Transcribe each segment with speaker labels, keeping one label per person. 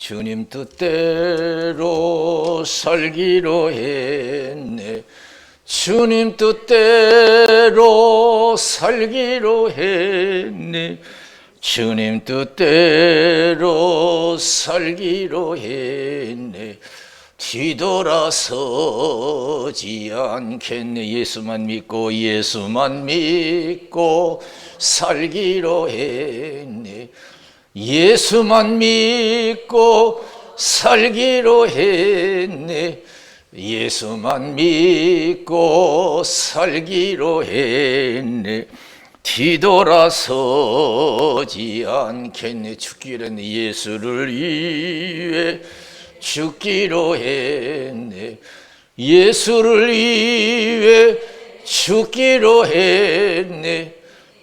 Speaker 1: 주님 뜻대로 살기로 했네. 주님 뜻대로 살기로 했네. 주님 뜻대로 살기로 했네. 뒤돌아서지 않겠네. 예수만 믿고 살기로 했네. 예수만 믿고 살기로 했네. 예수만 믿고 살기로 했네. 뒤돌아서지 않겠네. 죽기로 했네. 예수를 위해 죽기로 했네. 예수를 위해 죽기로 했네.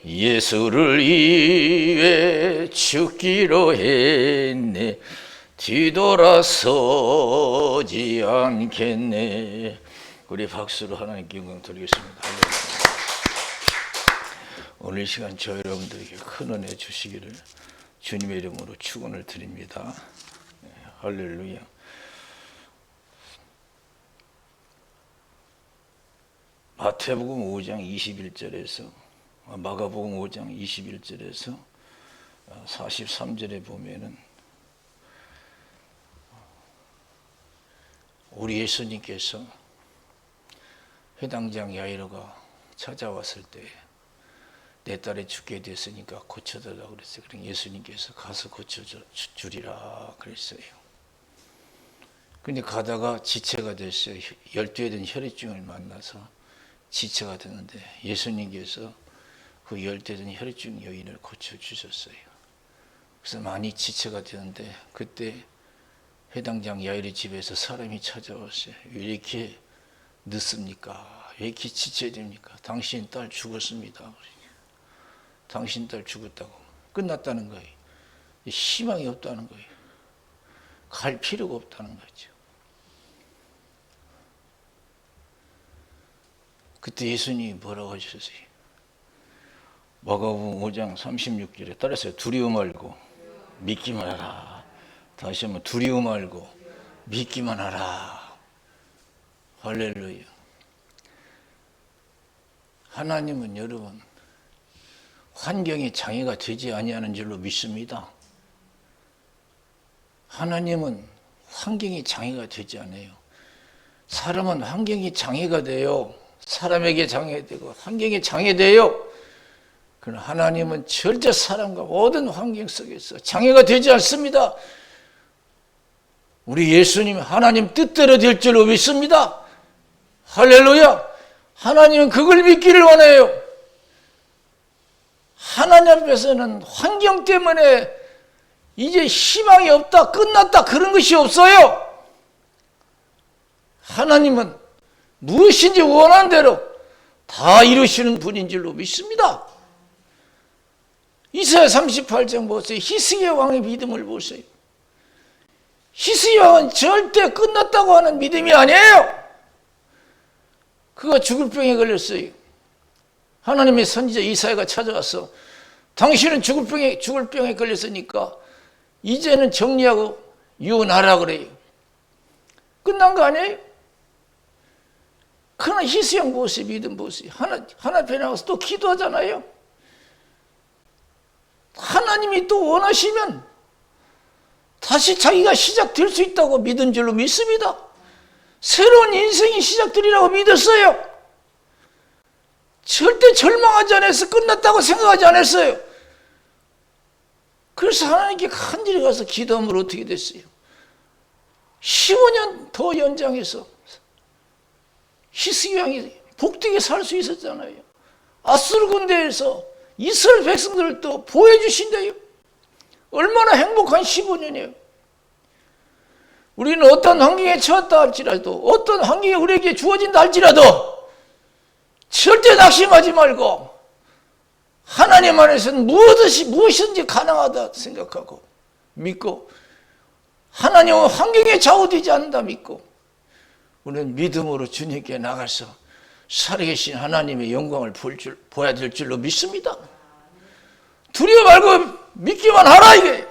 Speaker 1: 예수를 위해 죽기로 했네. 뒤돌아서지 않겠네. 우리 박수로 하나님께 영광 드리겠습니다. 오늘 이 시간 저 여러분들에게 큰 은혜 주시기를 주님의 이름으로 축원을 드립니다. 할렐루야. 마태복음 5장 21절에서 마가복음 5장 21절에서 43절에 보면은 우리 예수님께서 회당장 야이로가 찾아왔을 때 내 딸이 죽게 됐으니까 고쳐달라고 그랬어요. 그러니까 예수님께서 가서 고쳐주리라 그랬어요. 근데 가다가 지체가 됐어요. 열두에 된 혈액증을 만나서 지체가 됐는데 예수님께서 그 열두에 된 혈액증 여인을 고쳐주셨어요. 그래서 많이 지체가 되는데 그때 회당장 야이로 집에서 사람이 찾아왔어요. 왜 이렇게 늦습니까? 왜 이렇게 지체됩니까? 당신 딸 죽었습니다. 당신 딸 죽었다고. 끝났다는 거예요. 희망이 없다는 거예요. 갈 필요가 없다는 거죠. 그때 예수님이 뭐라고 하셨어요? 마가복음 5장 36절에 따라서 두려워 말고 믿기만 하라. 다시 한번 두려워 말고 믿기만 하라. 할렐루야. 하나님은 여러분 환경에 장애가 되지 아니하는 줄로 믿습니다. 하나님은 환경이 장애가 되지 않아요. 사람은 환경이 장애가 돼요. 사람에게 장애되고 환경이 장애돼요. 그러나 하나님은 절대 사람과 모든 환경 속에서 장애가 되지 않습니다. 우리 예수님 하나님 뜻대로 될 줄로 믿습니다. 할렐루야. 하나님은 그걸 믿기를 원해요. 하나님 앞에서는 환경 때문에 이제 희망이 없다, 끝났다 그런 것이 없어요. 하나님은 무엇인지 원하는 대로 다 이루시는 분인 줄로 믿습니다. 이사야 38장 보세요. 히스기야 왕의 믿음을 보세요. 히스기야 왕은 절대 끝났다고 하는 믿음이 아니에요. 그가 죽을 병에 걸렸어요. 하나님의 선지자 이사야가 찾아와서 당신은 죽을 병에 걸렸으니까 이제는 정리하고 유언하라 그래요. 끝난 거 아니에요? 그러나 히스기야 보세요. 믿음 보세요. 하나 앞에 나가서 또 기도하잖아요. 하나님이 또 원하시면 다시 자기가 시작될 수 있다고 믿은 줄로 믿습니다. 새로운 인생이 시작되리라고 믿었어요. 절대 절망하지 않았어요. 끝났다고 생각하지 않았어요. 그래서 하나님께 간절히 가서 기도하면 어떻게 됐어요? 15년 더 연장해서 히스기야 왕이 복되게 살 수 있었잖아요. 아수르 군대에서 이스라엘 백성들을 또 보호해주신대요. 얼마나 행복한 15년이에요. 우리는 어떤 환경에 처했다 할지라도 어떤 환경이 우리에게 주어진다 할지라도 절대 낙심하지 말고 하나님 안에서는 무엇이든지 가능하다 생각하고 믿고 하나님은 환경에 좌우되지 않는다 믿고 우리는 믿음으로 주님께 나가서 살아계신 하나님의 영광을 보야 될 줄로 믿습니다. 두려워 말고 믿기만 하라 이게.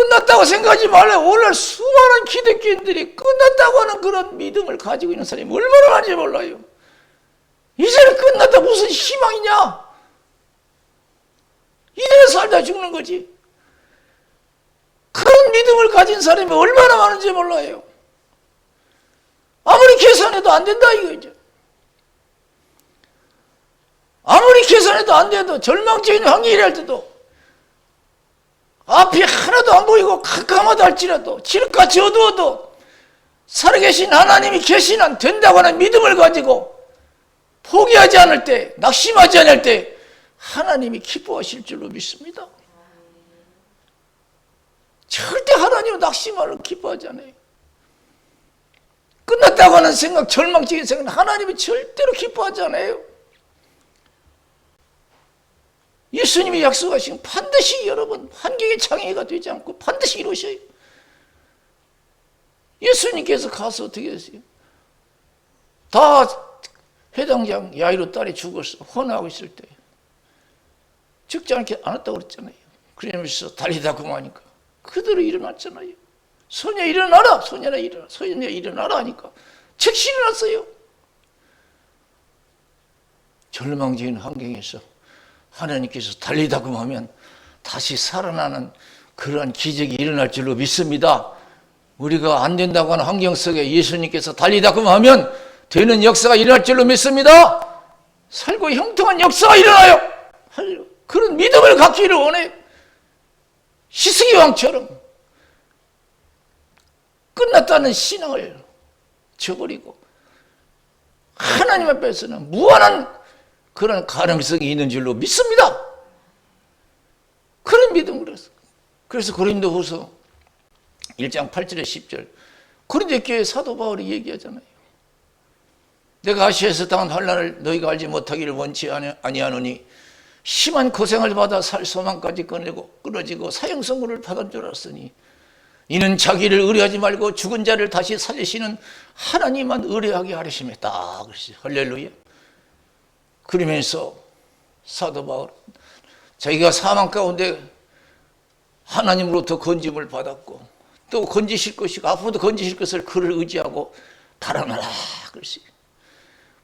Speaker 1: 끝났다고 생각하지 말아요. 오늘 수많은 기독교인들이 끝났다고 하는 그런 믿음을 가지고 있는 사람이 얼마나 많은지 몰라요. 이제는 끝났다 무슨 희망이냐? 이대로 살다 죽는 거지. 그런 믿음을 가진 사람이 얼마나 많은지 몰라요. 아무리 계산해도 안 된다 이거죠. 아무리 계산해도 안 돼도 절망적인 환경이라 할 때도 앞이 하나도 안 보이고 캄캄하다 할지라도 칠흑같이 어두워도 살아계신 하나님이 계시는 된다고 하는 믿음을 가지고 포기하지 않을 때, 낙심하지 않을 때 하나님이 기뻐하실 줄로 믿습니다. 절대 하나님은 낙심하는 기뻐하지 않아요. 끝났다고 하는 생각, 절망적인 생각은 하나님이 절대로 기뻐하지 않아요. 예수님이 약속하신 반드시 여러분 환경의 장애가 되지 않고 반드시 이루셔요. 예수님께서 가서 어떻게 했어요? 다 회당장 야이로 딸이 죽었어. 헌화하고 있을 때 죽지 않게 안았다고 그랬잖아요. 그러면서 달리다 그만하니까 그대로 일어났잖아요. 소녀 일어나라, 소녀나 일어나, 소녀 일어나라 하니까 즉시 일어났어요. 절망적인 환경에서 하나님께서 달리다 그만하면 다시 살아나는 그러한 기적이 일어날 줄로 믿습니다. 우리가 안 된다고 하는 환경 속에 예수님께서 달리다 그만하면 되는 역사가 일어날 줄로 믿습니다. 살고 형통한 역사가 일어나요. 그런 믿음을 갖기를 원해요. 시스기 왕처럼 끝났다는 신앙을 저버리고 하나님 앞에서는 무한한 그런 가능성이 있는 줄로 믿습니다. 그런 믿음으로 해서. 그래서 고린도후서 1장 8절에 10절 고린도 교회 사도 바울이 얘기하잖아요. 내가 아시아에서 당한 환난을 너희가 알지 못하기를 원치 아니하노니 심한 고생을 받아 살 소망까지 끊어지고 사형 선고를 받은 줄 알았으니 이는 자기를 의뢰하지 말고 죽은 자를 다시 살리시는 하나님만 의뢰하게 하려심이다. 그러시 할렐루야. 그러면서 사도 바울 자기가 사망 가운데 하나님으로부터 건짐을 받았고 또 건지실 것이고 앞으로도 건지실 것을 그를 의지하고 달아나라.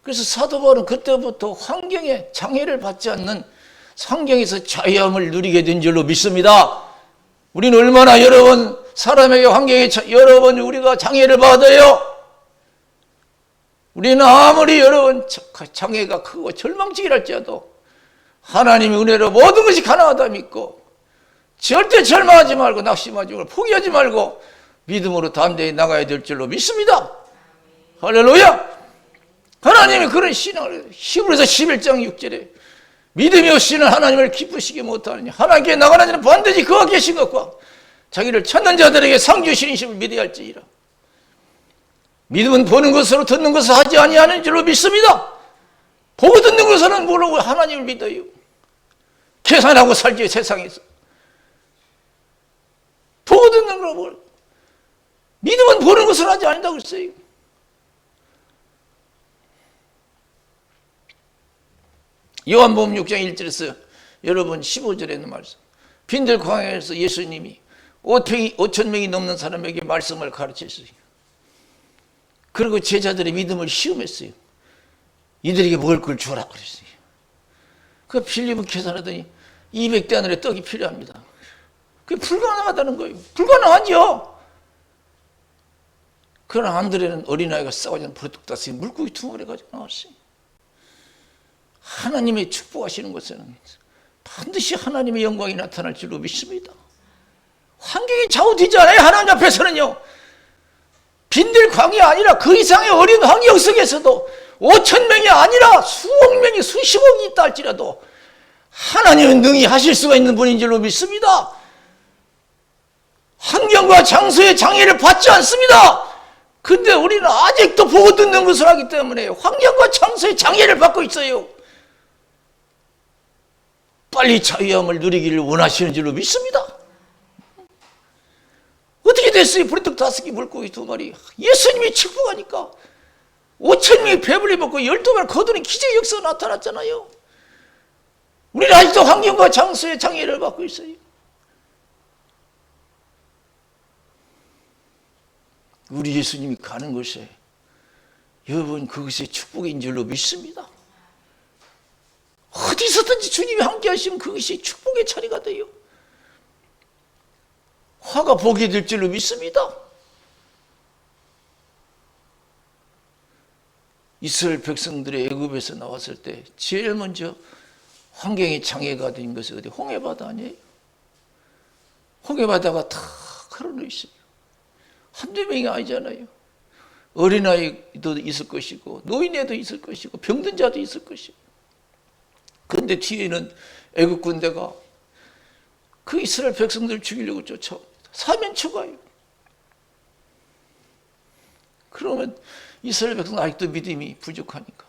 Speaker 1: 그래서 사도 바울은 그때부터 환경에 장애를 받지 않는 환경에서 자유함을 누리게 된 줄로 믿습니다. 우리는 얼마나 여러분 사람에게 환경에 여러분 우리가 장애를 받아요. 우리는 아무리 여러분 장애가 크고 절망적이랄지라도 하나님의 은혜로 모든 것이 가능하다 믿고 절대 절망하지 말고 낙심하지 말고 포기하지 말고 믿음으로 담대히 나가야 될 줄로 믿습니다. 할렐루야. 하나님이 그런 신앙을 히브리서 11장 6절에 믿음이 없이는 하나님을 기쁘시게 못하느니 하나님께 나가는 자는 반드시 그와 계신 것과 자기를 찾는 자들에게 상 주시는 이심을 믿어야 할지니라. 믿음은 보는 것으로 듣는 것을 하지 아니하는 줄로 믿습니다. 보고 듣는 것으로는 모르고 하나님을 믿어요. 계산하고 살지 세상에서. 보고 듣는 거로 뭘. 믿음은 보는 것을 하지 아니다고 했어요. 요한복음 6장 1절에서 여러분 15절에 있는 말씀. 빈들 광야에서 예수님이 5,000명이 넘는 사람에게 말씀을 가르쳤어요. 그리고 제자들의 믿음을 시험했어요. 이들에게 먹을 걸 주라 그랬어요. 그 빌립은 계산하더니 200대 하늘에 떡이 필요합니다. 그게 불가능하다는 거예요. 불가능하죠. 그러나 안드레는 어린아이가 싸우지 않는 부르뚝 땄어요. 물고기 2마리 가지고 나왔어요. 하나님의 축복하시는 것에는 반드시 하나님의 영광이 나타날 줄로 믿습니다. 환경이 좌우되지 않아요. 하나님 앞에서는요. 빈들 광야 아니라 그 이상의 어린 환경 속에서도 5,000명이 아니라 수억 명이 수십억이 있다 할지라도 하나님은 능히 하실 수가 있는 분인 줄로 믿습니다. 환경과 장소의 장애를 받지 않습니다. 근데 우리는 아직도 보고 듣는 것을 하기 때문에 환경과 장소의 장애를 받고 있어요. 빨리 자유함을 누리기를 원하시는 줄로 믿습니다. 어떻게 됐어요? 부리떡 5개 물고기 2마리. 예수님이 축복하니까 5,000명이 배불리 먹고 12발 거두는 기적의 역사가 나타났잖아요. 우리는 아직도 환경과 장소의 장애를 받고 있어요. 우리 예수님이 가는 곳에 여러분 그것이 축복인 줄로 믿습니다. 어디서든지 주님이 함께 하시면 그것이 축복의 자리가 돼요. 화가 복이 될 줄로 믿습니다. 이스라엘 백성들의 애굽에서 나왔을 때 제일 먼저 환경의 장애가 된 것이 어디 홍해바다 아니에요? 홍해바다가 다 가로로 있어요. 한두 명이 아니잖아요. 어린아이도 있을 것이고 노인애도 있을 것이고 병든 자도 있을 것이고. 그런데 뒤에는 애굽 군대가 그 이스라엘 백성들을 죽이려고 쫓아옵니다. 사면초가요. 그러면 이스라엘 백성은 아직도 믿음이 부족하니까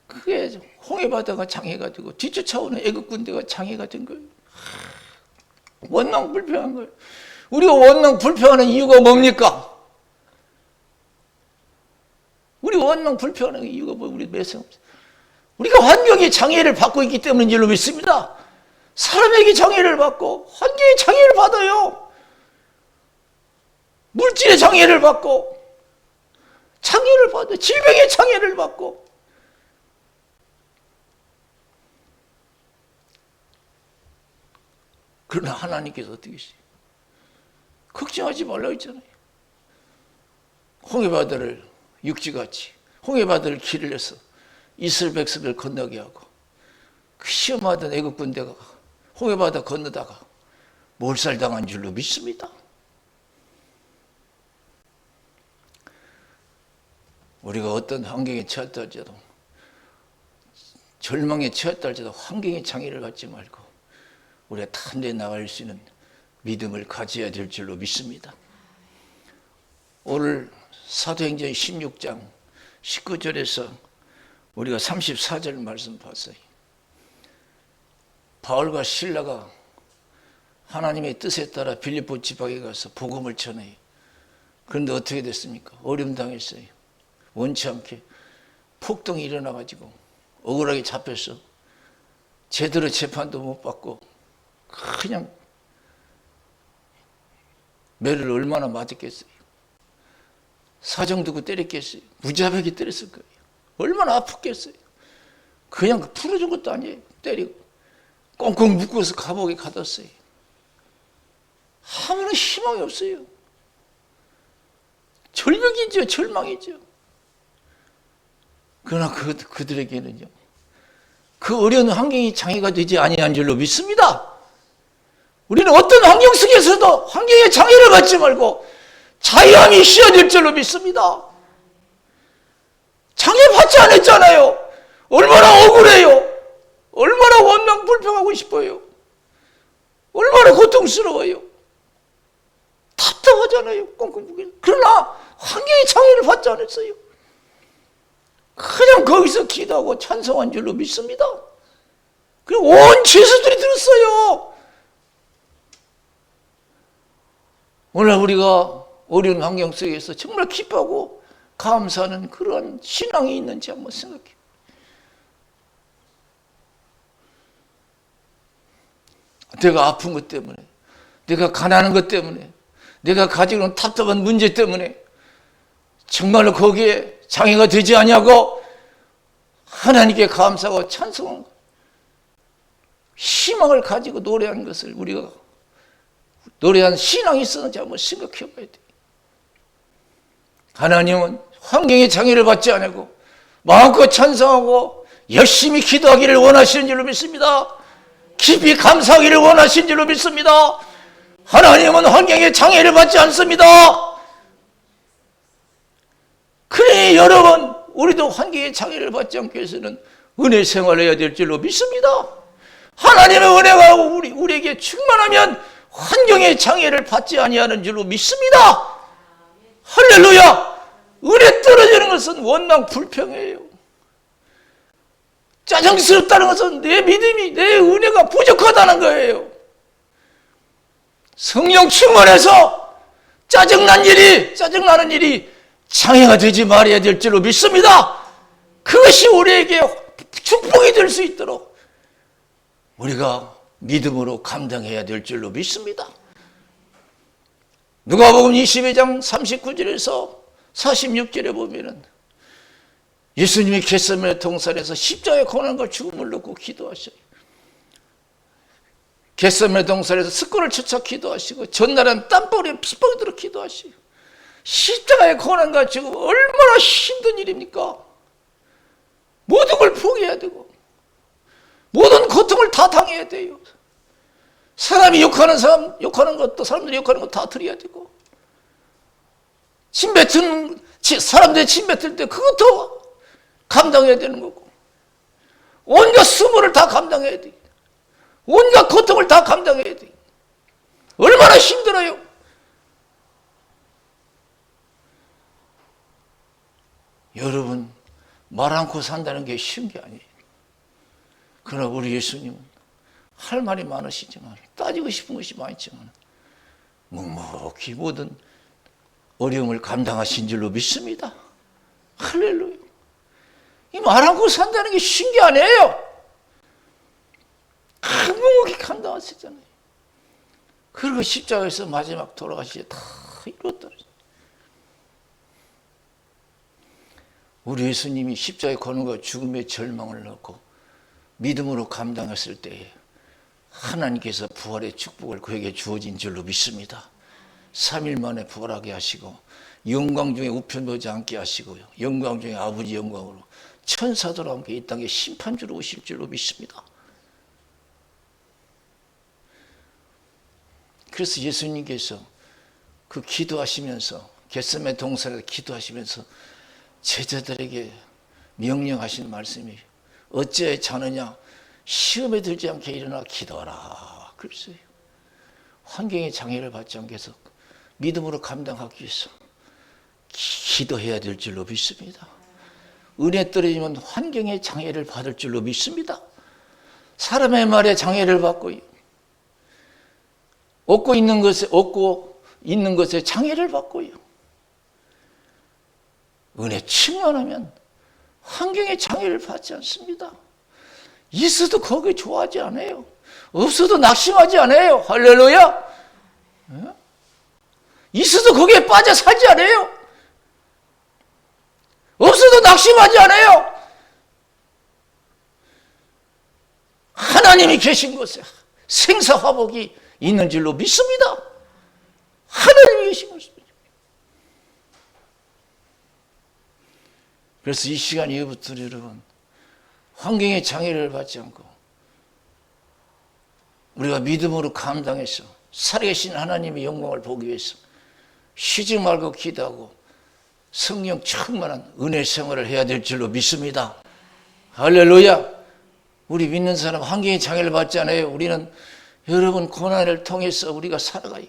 Speaker 1: 그게 홍해바다가 장애가 되고 뒤쫓아오는 애굽 군대가 장애가 된 거예요. 원망불평한 거예요. 우리가 원망불평하는 이유가 뭡니까? 우리 원망불평하는 이유가 뭐 우리 매생 우리가 환경의 장애를 받고 있기 때문인 줄로 믿습니다. 사람에게 장애를 받고 환경의 장애를 받아요. 물질의 장애를 받고 장애를 받아요. 질병의 장애를 받고. 그러나 하나님께서 어떻게 하시죠? 걱정하지 말라고 했잖아요. 홍해바다를 육지같이 홍해바다를 길을 내서 이스라엘 백성을 건너게 하고 그 시험하던 애굽 군대가 홍해바다 건너다가 몰살당한 줄로 믿습니다. 우리가 어떤 환경에 처했다 할지라도 절망에 처했다 할지라도 환경의 장애를 갖지 말고 우리가 탄대에 나갈 수 있는 믿음을 가져야 될 줄로 믿습니다. 오늘 사도행전 16장 19절에서 우리가 34절 말씀 봤어요. 바울과 실라가 하나님의 뜻에 따라 빌립보 지방에 가서 복음을 전해요. 그런데 어떻게 됐습니까? 어려움 당했어요. 원치 않게 폭동이 일어나가지고 억울하게 잡혔어. 제대로 재판도 못 받고 그냥 매를 얼마나 맞았겠어요. 사정 두고 때렸겠어요. 무자백이 때렸을 거예요. 얼마나 아팠겠어요. 그냥 풀어준 것도 아니에요. 때리고 꽁꽁 묶어서 감옥에 가뒀어요. 아무런 희망이 없어요. 절벽이죠. 절망이죠. 그러나 그들에게는요, 그 어려운 환경이 장애가 되지 아니한 줄로 믿습니다. 우리는 어떤 환경 속에서도 환경의 장애를 갖지 말고 자유함이 있어야 될 줄로 믿습니다. 장애받지 않았잖아요. 얼마나 억울해요. 얼마나 원망불평하고 싶어요. 얼마나 고통스러워요. 답답하잖아요. 꽁꽁. 그러나 환경의 장애를 받지 않았어요. 그냥 거기서 기도하고 찬송한 줄로 믿습니다. 그리고 온 죄수들이 들었어요. 오늘 우리가 어려운 환경 속에서 정말 기뻐하고 감사하는 그런 신앙이 있는지 한번 생각해요. 내가 아픈 것 때문에, 내가 가난한 것 때문에, 내가 가지고 있는 답답한 문제 때문에 정말로 거기에 장애가 되지 아니하고 하나님께 감사하고 찬송하고 희망을 가지고 노래하는 것을 우리가 노래한 신앙이 있었는지 한번 생각해 봐야 돼요. 하나님은 환경의 장애를 받지 않고 마음껏 찬송하고 열심히 기도하기를 원하시는 줄로 믿습니다. 깊이 감사하기를 원하시는 줄로 믿습니다. 하나님은 환경의 장애를 받지 않습니다. 그러니 여러분, 우리도 환경의 장애를 받지 않기 위해서는 은혜 생활을 해야 될 줄로 믿습니다. 하나님의 은혜가 우리에게 충만하면 환경의 장애를 받지 아니하는 줄로 믿습니다. 할렐루야! 은혜 떨어지는 것은 원망 불평이에요. 짜증스럽다는 것은 내 믿음이, 내 은혜가 부족하다는 거예요. 성령 충만해서 짜증나는 일이 장애가 되지 말아야 될 줄로 믿습니다. 그것이 우리에게 축복이 될 수 있도록 우리가 믿음으로 감당해야 될 줄로 믿습니다. 누가복음 22장 39절에서 46절에 보면은 예수님이 겟세마네 동산에서 십자가의 고난과 죽음을 놓고 기도하셔요. 겟세마네 동산에서 스콜을 쫓아 기도하시고 전날은 땀방울에 핏방울 들어 기도하시고 십자가의 고난과 죽음 얼마나 힘든 일입니까? 모든 걸 포기해야 되고 모든 고통을 다 당해야 돼요. 사람이 욕하는 사람 욕하는 것도 사람들이 욕하는 것 다 들어야 되고 사람들이 침 뱉을 때 그것도 감당해야 되는 거고 온갖 수모를 다 감당해야 돼. 온갖 고통을 다 감당해야 돼. 얼마나 힘들어요. 여러분 말 않고 산다는 게 쉬운 게 아니에요. 그러나 우리 예수님은 할 말이 많으시지만 따지고 싶은 것이 많지만 묵묵히 모든 어려움을 감당하신 줄로 믿습니다. 할렐루야. 이 말 않고 산다는 게 쉬운 게 아니에요. 묵묵히 감당하시잖아요. 그리고 십자가에서 마지막 돌아가시게 다 이뤘더라. 우리 예수님이 십자가의 고난과 죽음의 절망을 넣고 믿음으로 감당했을 때에 하나님께서 부활의 축복을 그에게 주어진 줄로 믿습니다. 3일 만에 부활하게 하시고 영광 중에 우편보지 않게 하시고요. 영광 중에 아버지 영광으로 천사들과 함께 이 땅에 심판주로 오실 줄로 믿습니다. 그래서 예수님께서 그 기도하시면서 겟세마네 동산에서 기도하시면서 제자들에게 명령하신 말씀이 어찌하여 자느냐 시험에 들지 않게 일어나 기도하라 그랬어요. 환경의 장애를 받지 않게 해서 믿음으로 감당하기 위해서 기도해야 될 줄로 믿습니다. 은혜 떨어지면 환경의 장애를 받을 줄로 믿습니다. 사람의 말에 장애를 받고요. 얻고 있는 것에 장애를 받고요. 은혜 충만하면 환경의 장애를 받지 않습니다. 있어도 거기에 좋아하지 않아요. 없어도 낙심하지 않아요. 할렐루야. 있어도 거기에 빠져 살지 않아요. 없어도 낙심하지 않아요. 하나님이 계신 곳에 생사화복이 있는 줄로 믿습니다. 하나님이 계신 곳입니다. 그래서 이 시간 이후부터 여러분 환경의 장애를 받지 않고 우리가 믿음으로 감당해서 살아계신 하나님의 영광을 보기 위해서 쉬지 말고 기도하고 성령 충만한 은혜 생활을 해야 될 줄로 믿습니다. 할렐루야. 우리 믿는 사람 환경의 장애를 받지 않아요. 우리는 여러분 고난을 통해서 우리가 살아가요.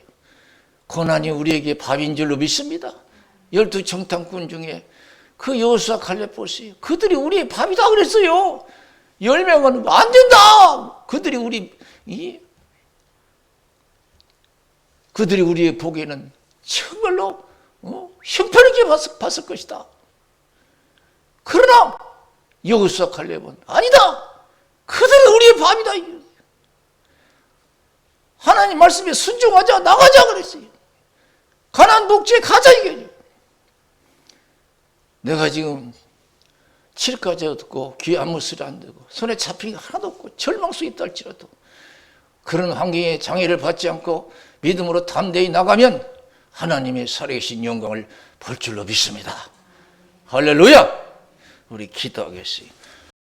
Speaker 1: 고난이 우리에게 밥인 줄로 믿습니다. 12 정탐꾼 중에 그 여호수아 갈렙 보세요. 그들이 우리의 밥이다 그랬어요. 10명은 안 된다. 그들이 우리의 보기에는 정말로 형편있게 봤을 것이다. 그러나 여호수아 갈렙은 아니다. 그들이 우리의 밥이다. 하나님 말씀에 순종하자 나가자 그랬어요. 가나안 복지에 가자 이거죠. 내가 지금 칠까지 얻고 귀에 아무 소리 안 되고 손에 잡힌 게 하나도 없고 절망 속에 있다 할지라도 그런 환경에 장애를 받지 않고 믿음으로 담대히 나가면 하나님의 살아계신 영광을 볼 줄로 믿습니다. 할렐루야. 우리 기도하겠습니다.